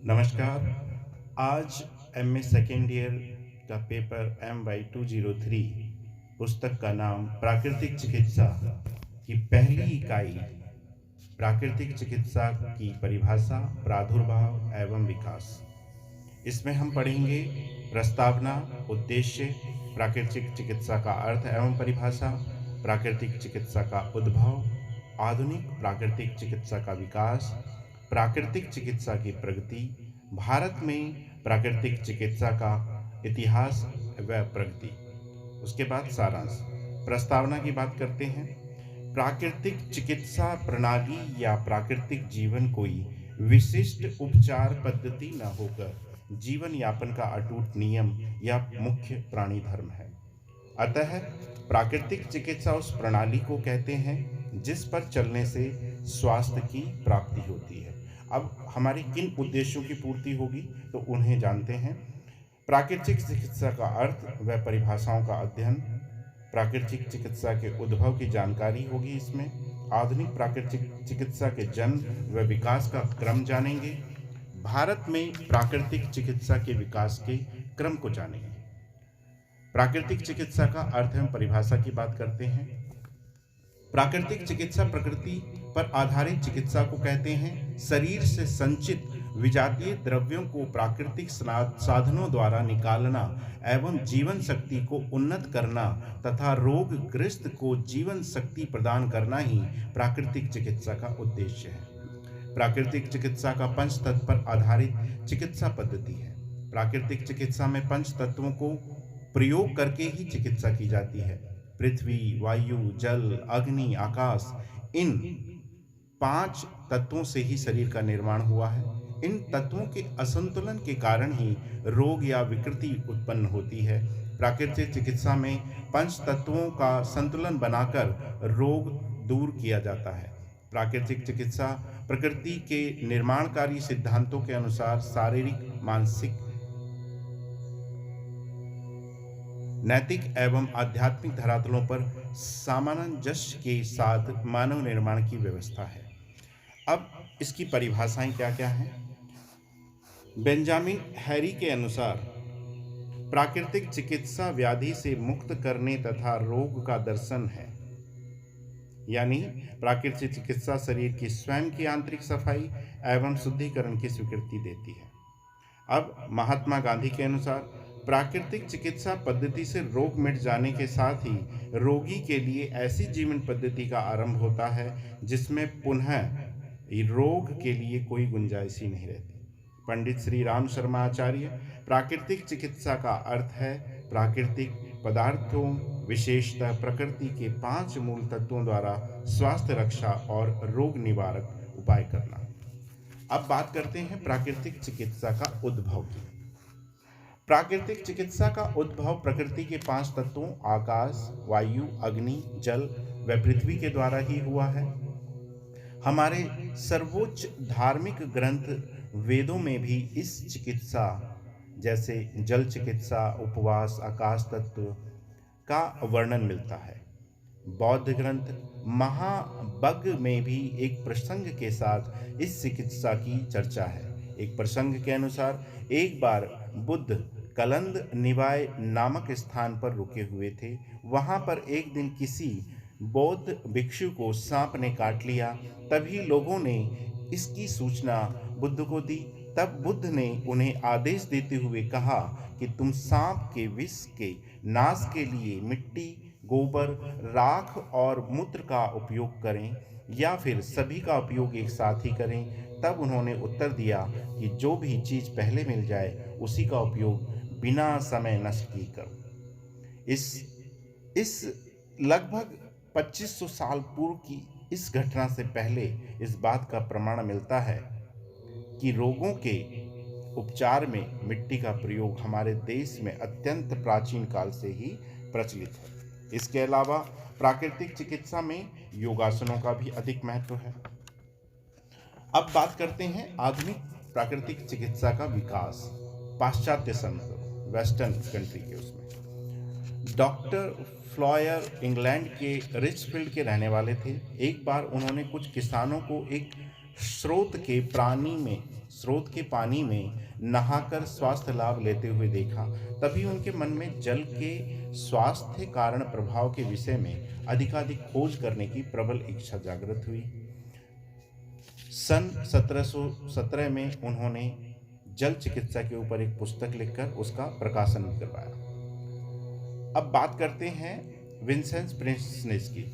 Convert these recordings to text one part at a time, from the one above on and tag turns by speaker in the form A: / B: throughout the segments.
A: नमस्कार। आज MA second year का पेपर MY 203 पुस्तक का नाम प्राकृतिक चिकित्सा की पहली इकाई प्राकृतिक चिकित्सा की परिभाषा, प्रादुर्भाव एवं विकास। इसमें हम पढ़ेंगे प्रस्तावना, उद्देश्य, प्राकृतिक चिकित्सा का अर्थ एवं परिभाषा, प्राकृतिक चिकित्सा का उद्भव, आधुनिक प्राकृतिक चिकित्सा का विकास, प्राकृतिक चिकित्सा की प्रगति, भारत में प्राकृतिक चिकित्सा का इतिहास व प्रगति। उसके बाद सारांश। प्रस्तावना की बात करते हैं। प्राकृतिक चिकित्सा प्रणाली या प्राकृतिक जीवन कोई विशिष्ट उपचार पद्धति न होकर जीवन यापन का अटूट नियम या मुख्य प्राणी धर्म है। अतः प्राकृतिक चिकित्सा उस प्रणाली को कहते हैं जिस पर चलने से स्वास्थ्य की प्राप्ति होती है। अब हमारे किन उद्देश्यों की पूर्ति होगी तो उन्हें जानते हैं। प्राकृतिक चिकित्सा का अर्थ व परिभाषाओं का अध्ययन, प्राकृतिक चिकित्सा के उद्भव की जानकारी होगी इसमें, आधुनिक प्राकृतिक चिकित्सा के जन्म व विकास का क्रम जानेंगे, भारत में प्राकृतिक चिकित्सा के विकास के क्रम को जानेंगे। प्राकृतिक चिकित्सा का अर्थ एवं परिभाषा की बात करते हैं। प्राकृतिक चिकित्सा प्रकृति पर आधारित चिकित्सा को कहते हैं। शरीर से संचित विजातीय द्रव्यों को प्राकृतिक साधनों द्वारा निकालना एवं जीवन शक्ति को उन्नत करना तथा रोगग्रस्त को जीवन शक्ति प्रदान करना ही प्राकृतिक चिकित्सा का उद्देश्य है। प्राकृतिक चिकित्सा का पंच तत्व पर आधारित चिकित्सा पद्धति है। प्राकृतिक चिकित्सा में पंच तत्वों को प्रयोग करके ही चिकित्सा की जाती है। पृथ्वी, वायु, जल, अग्नि, आकाश, इन 5 तत्वों से ही शरीर का निर्माण हुआ है। इन तत्वों के असंतुलन के कारण ही रोग या विकृति उत्पन्न होती है। प्राकृतिक चिकित्सा में पंच तत्वों का संतुलन बनाकर रोग दूर किया जाता है। प्राकृतिक चिकित्सा प्रकृति के निर्माणकारी सिद्धांतों के अनुसार शारीरिक, मानसिक, नैतिक एवं आध्यात्मिक धरातलों पर सामंजस्य के साथ मानव निर्माण की व्यवस्था है। अब इसकी परिभाषाएं क्या क्या हैं? बेंजामिन हैरी के अनुसार प्राकृतिक चिकित्सा व्याधि से मुक्त करने तथा रोग का दर्शन है। यानी प्राकृतिक चिकित्सा शरीर की स्वयं की आंतरिक सफाई एवं शुद्धिकरण की स्वीकृति देती है। अब महात्मा गांधी के अनुसार प्राकृतिक चिकित्सा पद्धति से रोग मिट जाने के साथ ही रोगी के लिए ऐसी जीवन पद्धति का आरंभ होता है जिसमें पुनः रोग के लिए कोई गुंजाइश ही नहीं रहती। पंडित श्री राम शर्मा आचार्य, प्राकृतिक चिकित्सा का अर्थ है प्राकृतिक पदार्थों, विशेषतः प्रकृति के 5 मूल तत्वों द्वारा स्वास्थ्य रक्षा और रोग निवारक उपाय करना। अब बात करते हैं प्राकृतिक चिकित्सा का उद्भव की। प्राकृतिक चिकित्सा का उद्भव प्रकृति के 5 तत्वों आकाश, वायु, अग्नि, जल व पृथ्वी के द्वारा ही हुआ है। हमारे सर्वोच्च धार्मिक ग्रंथ वेदों में भी इस चिकित्सा जैसे जल चिकित्सा, उपवास, आकाश तत्व का वर्णन मिलता है। बौद्ध ग्रंथ महावज्र में भी एक प्रसंग के साथ इस चिकित्सा की चर्चा है। एक प्रसंग के अनुसार एक बार बुद्ध कलंद निवाय नामक स्थान पर रुके हुए थे। वहां पर एक दिन किसी बौद्ध भिक्षु को सांप ने काट लिया। तभी लोगों ने इसकी सूचना बुद्ध को दी। तब बुद्ध ने उन्हें आदेश देते हुए कहा कि तुम सांप के विष के नाश के लिए मिट्टी, गोबर, राख और मूत्र का उपयोग करें या फिर सभी का उपयोग एक साथ ही करें। तब उन्होंने उत्तर दिया कि जो भी चीज़ पहले मिल जाए उसी का उपयोग बिना समय नष्ट किए करो। इस लगभग 2500 साल पूर्व की इस घटना से पहले इस बात का प्रमाण मिलता है कि रोगों के उपचार में मिट्टी का प्रयोग हमारे देश में अत्यंत प्राचीन काल से ही प्रचलित है। इसके अलावा प्राकृतिक चिकित्सा में योगासनों का भी अधिक महत्व है। अब बात करते हैं आधुनिक प्राकृतिक चिकित्सा का विकास पाश्चात्य संदर्भ, वेस्टर्न कंट्री के उसमें। डॉक्टर फ्लॉयर इंग्लैंड के रिचफील्ड के रहने वाले थे। एक बार उन्होंने कुछ किसानों को एक स्रोत के स्रोत के पानी में नहाकर स्वास्थ्य लाभ लेते हुए देखा, तभी उनके मन में जल के स्वास्थ्य कारण प्रभाव के विषय में अधिकाधिक खोज करने की प्रबल इच्छा जागृत हुई। सन 1717 में उन्होंने जल चिकित्सा के ऊपर एक पुस्तक लिखकर उसका प्रकाशन भी करवाया। अब बात करते हैं विंसेंट प्रिंसनेस की।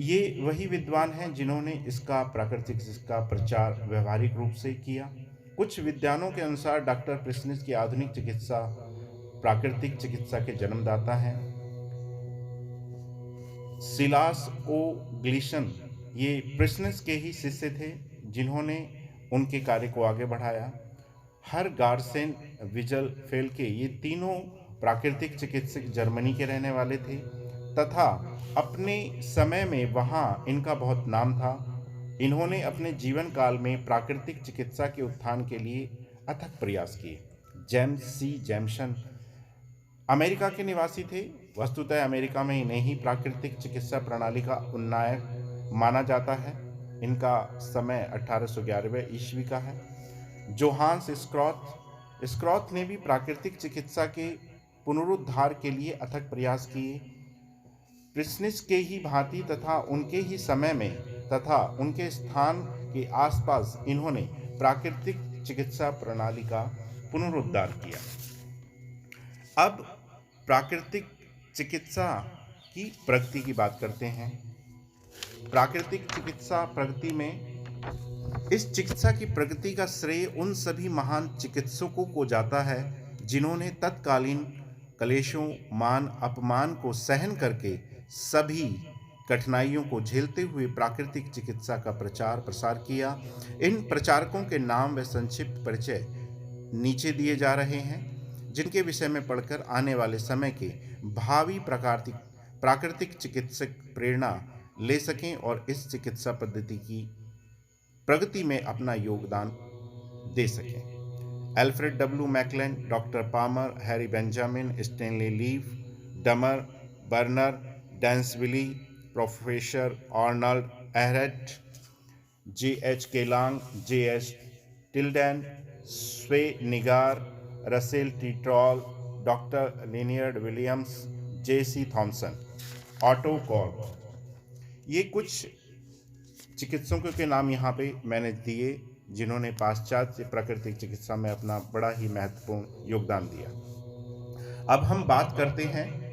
A: ये वही विद्वान हैं जिन्होंने इसका प्राकृतिक चिकित्सा प्रचार व्यवहारिक रूप से किया। कुछ विद्वानों के अनुसार डॉक्टर प्रिंसनेस की आधुनिक चिकित्सा प्राकृतिक चिकित्सा के जन्मदाता हैं। सिलास ओ ग्लिशन ये प्रिंसनेस के ही शिष्य थे जिन्होंने उनके कार्य को आगे बढ़ाया। हर गार्सेन विजल फेल के ये तीनों प्राकृतिक चिकित्सक जर्मनी के रहने वाले थे तथा अपने समय में वहाँ इनका बहुत नाम था। इन्होंने अपने जीवन काल में प्राकृतिक चिकित्सा के उत्थान के लिए अथक प्रयास किए। जेम्स सी जैमसन अमेरिका के निवासी थे। वस्तुतः अमेरिका में इन्हें ही प्राकृतिक चिकित्सा प्रणाली का उन्नायक माना जाता है। इनका समय 1811 ईस्वी का है। जोहान्स स्क्रॉथ ने भी प्राकृतिक चिकित्सा के पुनरुद्धार के लिए अथक प्रयास किए। प्रिंसनेस के ही भांति तथा उनके ही समय में तथा उनके स्थान के आसपास इन्होंने प्राकृतिक चिकित्सा प्रणाली का पुनरुद्धार किया। अब प्राकृतिक चिकित्सा की प्रगति की बात करते हैं। प्राकृतिक चिकित्सा प्रगति में इस चिकित्सा की प्रगति का श्रेय उन सभी महान चिकित्सकों को जाता है जिन्होंने तत्कालीन क्लेशों मान अपमान को सहन करके सभी कठिनाइयों को झेलते हुए प्राकृतिक चिकित्सा का प्रचार प्रसार किया। इन प्रचारकों के नाम व संक्षिप्त परिचय नीचे दिए जा रहे हैं, जिनके विषय में पढ़कर आने वाले समय के भावी प्राकृतिक चिकित्सक प्रेरणा ले सकें और इस चिकित्सा पद्धति की प्रगति में अपना योगदान दे सकें। Alfred W McLean, doctor Palmer, Harry Benjamin, Stanley Lief, डमर, बर्नर, डेंसविली, professor Arnold Ehret, J.H. Kellogg, J.S. Tilden, स्वे निगार, Russell T Trall, doctor Leonard Williams, J.C. Thomson, Otto कॉर्ब, ये कुछ चिकित्सकों के नाम यहाँ पे मैंने दिए जिन्होंने पाश्चात्य प्राकृतिक चिकित्सा में अपना बड़ा ही महत्वपूर्ण योगदान दिया। अब हम बात करते हैं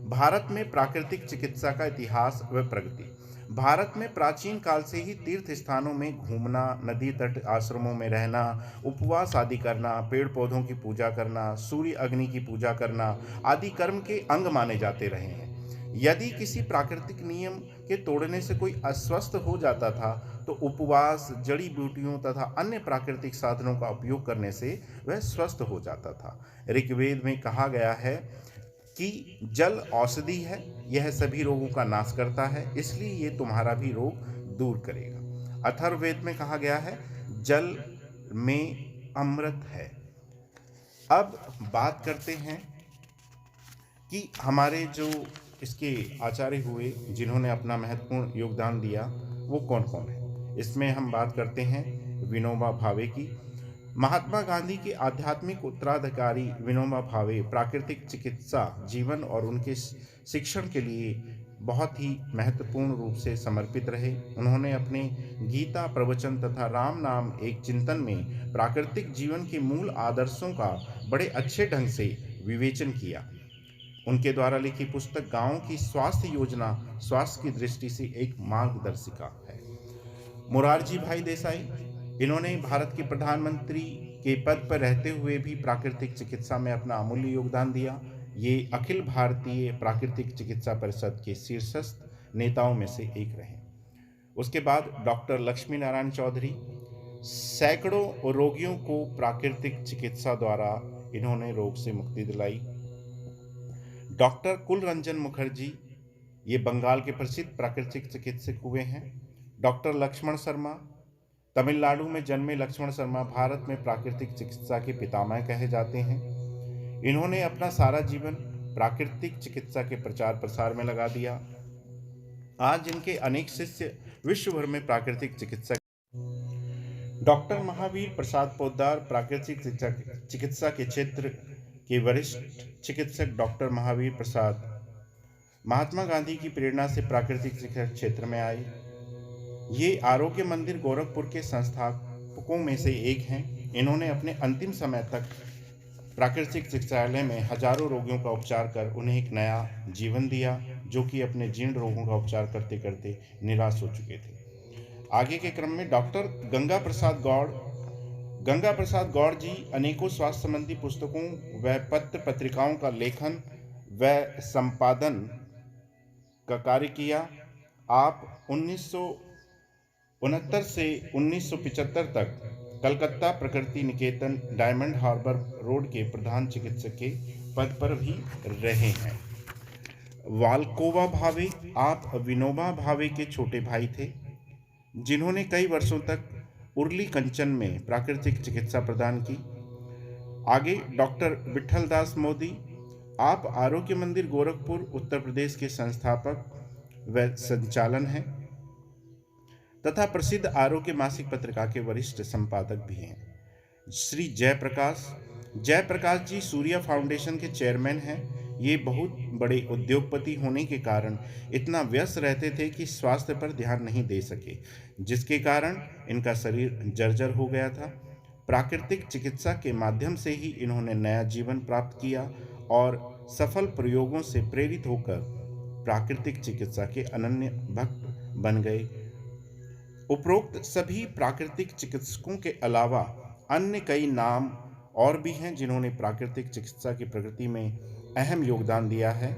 A: भारत में प्राकृतिक चिकित्सा का इतिहास व प्रगति। भारत में प्राचीन काल से ही तीर्थ स्थानों में घूमना, नदी तट आश्रमों में रहना, उपवास आदि करना, पेड़ पौधों की पूजा करना, सूर्य अग्नि की पूजा करना आदि कर्म के अंग माने जाते रहे हैं। यदि किसी प्राकृतिक नियम के तोड़ने से कोई अस्वस्थ हो जाता था तो उपवास, जड़ी बूटियों तथा अन्य प्राकृतिक साधनों का उपयोग करने से वह स्वस्थ हो जाता था। ऋग्वेद में कहा गया है कि जल औषधि है, यह सभी रोगों का नाश करता है, इसलिए ये तुम्हारा भी रोग दूर करेगा। अथर्ववेद में कहा गया है जल में अमृत है। अब बात करते हैं कि हमारे जो इसके आचार्य हुए जिन्होंने अपना महत्वपूर्ण योगदान दिया वो कौन कौन है। इसमें हम बात करते हैं विनोबा भावे की। महात्मा गांधी के आध्यात्मिक उत्तराधिकारी विनोबा भावे प्राकृतिक चिकित्सा जीवन और उनके शिक्षण के लिए बहुत ही महत्वपूर्ण रूप से समर्पित रहे। उन्होंने अपने गीता प्रवचन तथा राम नाम एक चिंतन में प्राकृतिक जीवन के मूल आदर्शों का बड़े अच्छे ढंग से विवेचन किया। उनके द्वारा लिखी पुस्तक गांवों की स्वास्थ्य योजना स्वास्थ्य की दृष्टि से एक मार्गदर्शिका है। मोरारजी भाई देसाई, इन्होंने भारत के प्रधानमंत्री के पद पर रहते हुए भी प्राकृतिक चिकित्सा में अपना अमूल्य योगदान दिया। ये अखिल भारतीय प्राकृतिक चिकित्सा परिषद के शीर्षस्थ नेताओं में से एक रहे। उसके बाद डॉक्टर लक्ष्मी नारायण चौधरी, सैकड़ों रोगियों को प्राकृतिक चिकित्सा द्वारा इन्होंने रोग से मुक्ति दिलाई। डॉक्टर कुलरंजन मुखर्जी, ये बंगाल के प्रसिद्ध प्राकृतिक चिकित्सक हुए हैं। डॉक्टर लक्ष्मण शर्मा, तमिलनाडु में जन्मे लक्ष्मण शर्मा भारत में प्राकृतिक चिकित्सा के पितामह कहे जाते हैं। इन्होंने अपना सारा जीवन प्राकृतिक चिकित्सा के प्रचार प्रसार में लगा दिया। आज इनके अनेक शिष्य विश्व भर में प्राकृतिक चिकित्सा। डॉक्टर महावीर प्रसाद पोद्दार प्राकृतिक चिकित्सा के क्षेत्र के वरिष्ठ चिकित्सक डॉक्टर महावीर प्रसाद महात्मा गांधी की प्रेरणा से प्राकृतिक चिकित्सा क्षेत्र में आए। ये आरोग्य मंदिर गोरखपुर के संस्थापकों में से एक हैं। इन्होंने अपने अंतिम समय तक प्राकृतिक चिकित्सालय में हजारों रोगियों का उपचार कर उन्हें एक नया जीवन दिया, जो कि अपने जीर्ण रोगों का उपचार करते करते निराश हो चुके थे। आगे के क्रम में डॉक्टर गंगा प्रसाद गौड़ जी अनेकों स्वास्थ्य संबंधी पुस्तकों व पत्र पत्रिकाओं का लेखन व संपादन का कार्य किया। आप 1969 से 1975 तक कलकत्ता प्रकृति निकेतन डायमंड हार्बर रोड के प्रधान चिकित्सक के पद पर भी रहे हैं। वाल्कोवा भावे, आप विनोबा भावे के छोटे भाई थे, जिन्होंने कई वर्षों तक उर्ली कंचन में प्राकृतिक चिकित्सा प्रदान की। आगे डॉक्टर विठल दास मोदी, आप आरोग्य मंदिर गोरखपुर उत्तर प्रदेश के संस्थापक व संचालन हैं तथा प्रसिद्ध आरोग्य मासिक पत्रिका के वरिष्ठ संपादक भी हैं। श्री जयप्रकाश जी सूर्या फाउंडेशन के चेयरमैन हैं। ये बहुत बड़े उद्योगपति होने के कारण इतना व्यस्त रहते थे कि स्वास्थ्य पर ध्यान नहीं दे सके, जिसके कारण इनका शरीर जर्जर हो गया था। प्राकृतिक चिकित्सा के माध्यम से ही इन्होंने नया जीवन प्राप्त किया और सफल प्रयोगों से प्रेरित होकर प्राकृतिक चिकित्सा के अनन्य भक्त बन गए। उपरोक्त सभी प्राकृतिक चिकित्सकों के अलावा अन्य कई नाम और भी हैं जिन्होंने प्राकृतिक चिकित्सा की प्रगति में अहम योगदान दिया है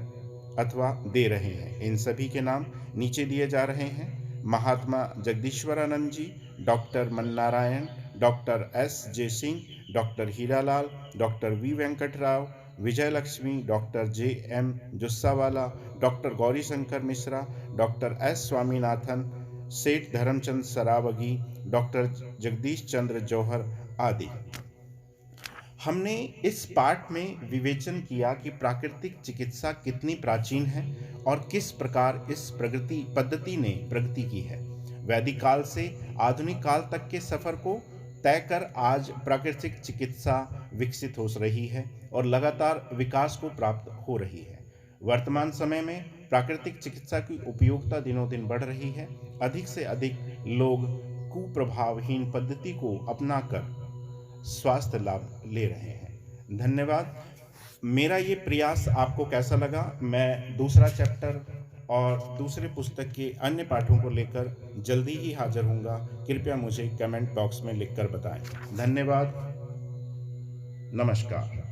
A: अथवा दे रहे हैं। इन सभी के नाम नीचे दिए जा रहे हैं। Mahatma Jagdishwaranand ji, doctor Mannarayan, doctor S J Singh, doctor Hiralal, doctor V Venkatrao, Vijay Lakshmi, doctor J M Jussawalla, doctor Gaurishankar Mishra, doctor S Swaminathan, Seth Dharamchand Saraogi, doctor Jagdish Chandra Johar आदि। हमने इस पाठ में विवेचन किया कि प्राकृतिक चिकित्सा कितनी प्राचीन है और किस प्रकार इस पद्धति ने प्रगति की है। वैदिक काल से आधुनिक काल तक के सफर को तय कर आज प्राकृतिक चिकित्सा विकसित हो रही है और लगातार विकास को प्राप्त हो रही है। वर्तमान समय में प्राकृतिक चिकित्सा की उपयोगिता दिनों दिन बढ़ रही है। अधिक से अधिक लोग कुप्रभावहीन पद्धति को अपनाकर स्वास्थ्य लाभ ले रहे हैं। धन्यवाद। मेरा ये प्रयास आपको कैसा लगा? मैं दूसरा चैप्टर और दूसरे पुस्तक के अन्य पाठों को लेकर जल्दी ही हाजिर होऊंगा। कृपया मुझे कमेंट बॉक्स में लिखकर बताएं। धन्यवाद। नमस्कार।